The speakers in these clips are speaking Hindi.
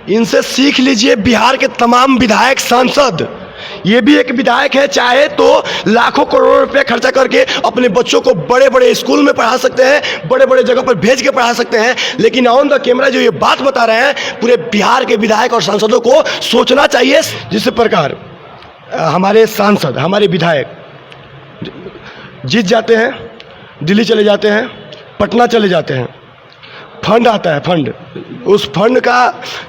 इनसे सीख लीजिए बिहार के तमाम विधायक सांसद। ये भी एक विधायक है, चाहे तो लाखों करोड़ों रुपए खर्चा करके अपने बच्चों को बड़े बड़े स्कूल में पढ़ा सकते हैं, बड़े बड़े जगह पर भेज के पढ़ा सकते हैं, लेकिन ऑन द कैमरा जो ये बात बता रहे हैं, पूरे बिहार के विधायक और सांसदों को सोचना चाहिए। जिस प्रकार हमारे सांसद, हमारे विधायक जीत जाते हैं, दिल्ली चले जाते हैं, पटना चले जाते हैं, फंड आता है, फंड, उस फंड का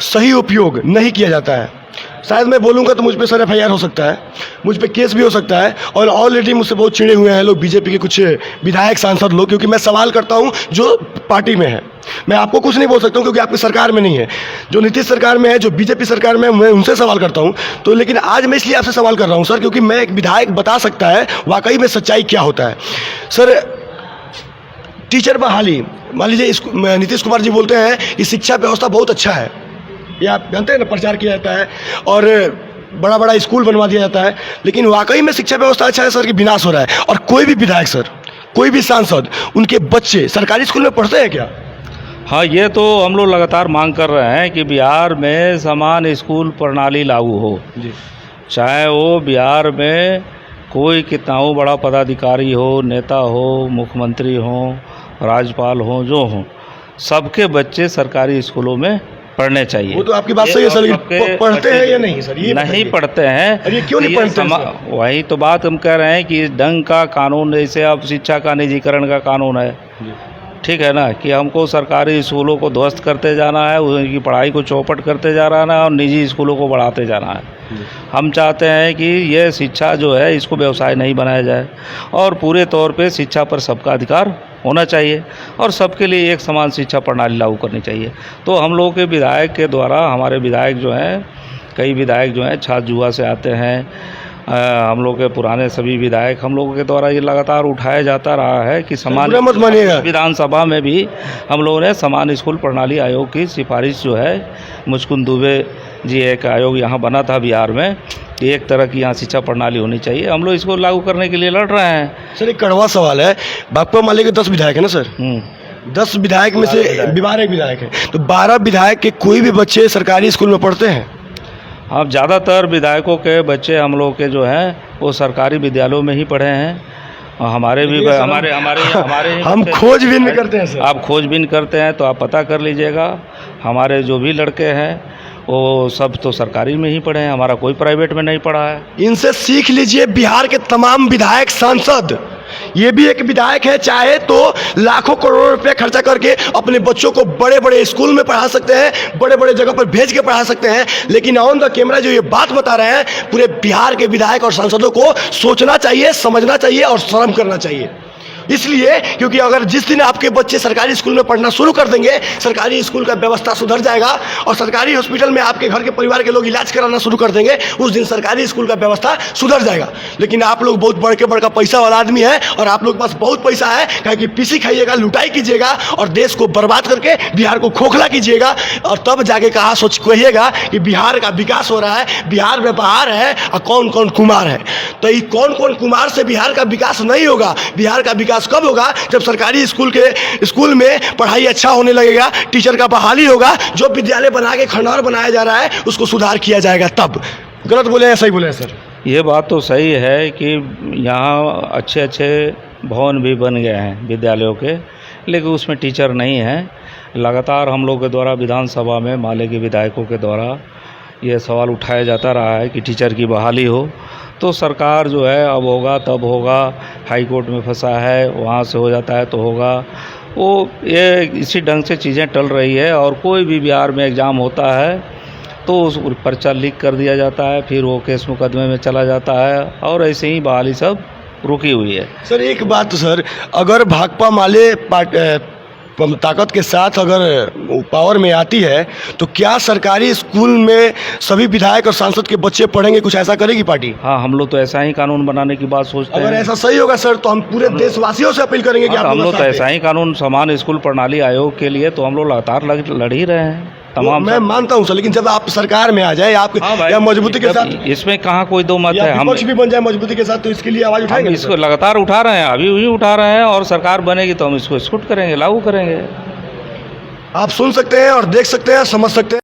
सही उपयोग नहीं किया जाता है। शायद मैं बोलूँगा तो मुझ पे सर FIR हो सकता है, मुझ पे केस भी हो सकता है, और ऑलरेडी मुझसे बहुत चिढ़े हुए हैं लोग, बीजेपी के कुछ विधायक सांसद लोग, क्योंकि मैं सवाल करता हूँ जो पार्टी में है। मैं आपको कुछ नहीं बोल सकता हूँ क्योंकि आपकी सरकार में नहीं है। जो नीतीश सरकार में है, जो बीजेपी सरकार में है, मैं उनसे सवाल करता हूँ। तो लेकिन आज मैं इसलिए आपसे सवाल कर रहा हूँ सर, क्योंकि मैं एक विधायक बता सकता है वाकई में सच्चाई क्या होता है। सर, टीचर बहाली, मान लीजिए नीतीश कुमार जी बोलते हैं कि शिक्षा व्यवस्था बहुत अच्छा है, ये आप जानते हैं ना, प्रचार किया जाता है और बड़ा बड़ा स्कूल बनवा दिया जाता है, लेकिन वाकई में शिक्षा व्यवस्था अच्छा है सर कि विनाश हो रहा है? और कोई भी विधायक सर, कोई भी सांसद, उनके बच्चे सरकारी स्कूल में पढ़ते हैं क्या? हाँ, ये तो हम लोग लगातार मांग कर रहे हैं कि बिहार में समान स्कूल प्रणाली लागू हो जी। चाहे वो बिहार में कोई कितना हो बड़ा पदाधिकारी हो, नेता हो, मुख्यमंत्री हो, राज्यपाल हो, जो हो, सबके बच्चे सरकारी स्कूलों में पढ़ने चाहिए। वो तो आपकी बात सही है सर, पढ़ते हैं या नहीं सर? ये नहीं पढ़ते हैं। ये क्यों नहीं पढ़ते हैं? वही तो बात हम कह रहे हैं कि ढंग का कानून, जैसे अब शिक्षा का निजीकरण का कानून है, ठीक है ना, कि हमको सरकारी स्कूलों को ध्वस्त करते जाना है, उनकी पढ़ाई को चौपट करते जा रहा है और निजी स्कूलों को बढ़ाते जाना है। हम चाहते हैं कि ये शिक्षा जो है इसको व्यवसाय नहीं बनाया जाए और पूरे तौर पे शिक्षा पर सबका अधिकार होना चाहिए और सबके लिए एक समान शिक्षा प्रणाली लागू करनी चाहिए। तो हम लोगों के विधायक के द्वारा, हमारे विधायक जो हैं, कई विधायक जो हैं छात्र जुआ से आते हैं, हम लोग के पुराने सभी विधायक, हम लोगों के द्वारा ये लगातार उठाया जाता रहा है कि समान विधानसभा में भी हम लोगों ने समान स्कूल प्रणाली आयोग की सिफारिश जो है, मुचकुंद दुबे जी एक आयोग यहाँ बना था बिहार में, एक तरह की यहाँ शिक्षा प्रणाली होनी चाहिए। हम लोग इसको लागू करने के लिए लड़ रहे हैं। सर, एक कड़वा सवाल है, भाकपा माले के 10 विधायक है ना सर, 10 विधायक में से 12 विधायक है, तो 12 विधायक के कोई भी बच्चे सरकारी स्कूल में पढ़ते हैं? अब ज़्यादातर विधायकों के बच्चे हम लोग के जो हैं वो सरकारी विद्यालयों में ही पढ़े हैं। हमारे भी हमारे हम खोजबीन भी करते हैं सर। आप खोजबीन करते हैं तो आप पता कर लीजिएगा, हमारे जो भी लड़के हैं वो सब तो सरकारी में ही पढ़े हैं, हमारा कोई प्राइवेट में नहीं पढ़ा है। इनसे सीख लीजिए बिहार के तमाम विधायक सांसद। ये भी एक विधायक है, चाहे तो लाखों करोड़ों रुपए खर्चा करके अपने बच्चों को बड़े बड़े स्कूल में पढ़ा सकते हैं, बड़े बड़े जगह पर भेज के पढ़ा सकते हैं, लेकिन ऑन द कैमरा जो ये बात बता रहे हैं, पूरे बिहार के विधायक और सांसदों को सोचना चाहिए, समझना चाहिए और शर्म करना चाहिए। इसलिए क्योंकि अगर जिस दिन आपके बच्चे सरकारी स्कूल में पढ़ना शुरू कर देंगे, सरकारी स्कूल का व्यवस्था सुधर जाएगा और सरकारी हॉस्पिटल में आपके घर के परिवार के लोग इलाज कराना शुरू कर देंगे, उस दिन सरकारी स्कूल का व्यवस्था सुधर जाएगा। लेकिन आप लोग बहुत बड़का पैसा वाला आदमी है और आप लोग के पास बहुत पैसा है, कहे कि पीसी खाइएगा, लुटाई कीजिएगा और देश को बर्बाद करके बिहार को खोखला कीजिएगा, और तब जाके कहा सोच कहिएगा कि बिहार का विकास हो रहा है, बिहार में बहार है और कौन कौन कुमार है। तो ये कौन कौन कुमार से बिहार का विकास नहीं होगा। बिहार का विकास कब होगा? जब सरकारी स्कूल में पढ़ाई अच्छा होने लगेगा, टीचर का बहाली होगा, जो विद्यालय बना के खंडहर बनाया जा रहा है उसको सुधार किया जाएगा। तब गलत बोले हैं, सही बोले हैं सर? ये बात तो सही है कि यहाँ अच्छे भवन भी बन गए हैं विद्यालयों के, लेकिन उसमें टीचर नहीं है। लगातार हम लोग के द्वारा विधानसभा में माले के विधायकों के द्वारा ये सवाल उठाया जाता रहा है कि टीचर की बहाली हो, तो सरकार जो है अब होगा तब होगा, हाई कोर्ट में फंसा है, वहाँ से हो जाता है तो होगा, वो ये इसी ढंग से चीज़ें टल रही है। और कोई भी बिहार में एग्ज़ाम होता है तो उस पर्चा लीक कर दिया जाता है, फिर वो केस मुकदमे में चला जाता है और ऐसे ही बहाली सब रुकी हुई है। सर, एक बात तो सर, अगर भाकपा माले ताकत के साथ अगर पावर में आती है तो क्या सरकारी स्कूल में सभी विधायक और सांसद के बच्चे पढ़ेंगे? कुछ ऐसा करेगी पार्टी? हाँ, हम लोग तो ऐसा ही कानून बनाने की बात सोचते हैं। अगर ऐसा सही होगा सर तो हम पूरे देशवासियों से अपील करेंगे कि हम लोग तो ऐसा ही कानून, समान स्कूल प्रणाली आयोग के लिए तो हम लोग लगातार लड़ ही रहे हैं तमाम। मैं मानता हूँ सर, लेकिन जब आप सरकार में आ जाए, आप मजबूती के साथ, इसमें कहाँ कोई दो मत है, हम भी बन जाए मजबूती के साथ, तो इसके लिए आवाज उठाएंगे। इसको लगातार उठा रहे हैं, अभी भी उठा रहे हैं, और सरकार बनेगी तो हम इसको स्कूट करेंगे, लागू करेंगे। आप सुन सकते हैं और देख सकते हैं, समझ सकते हैं।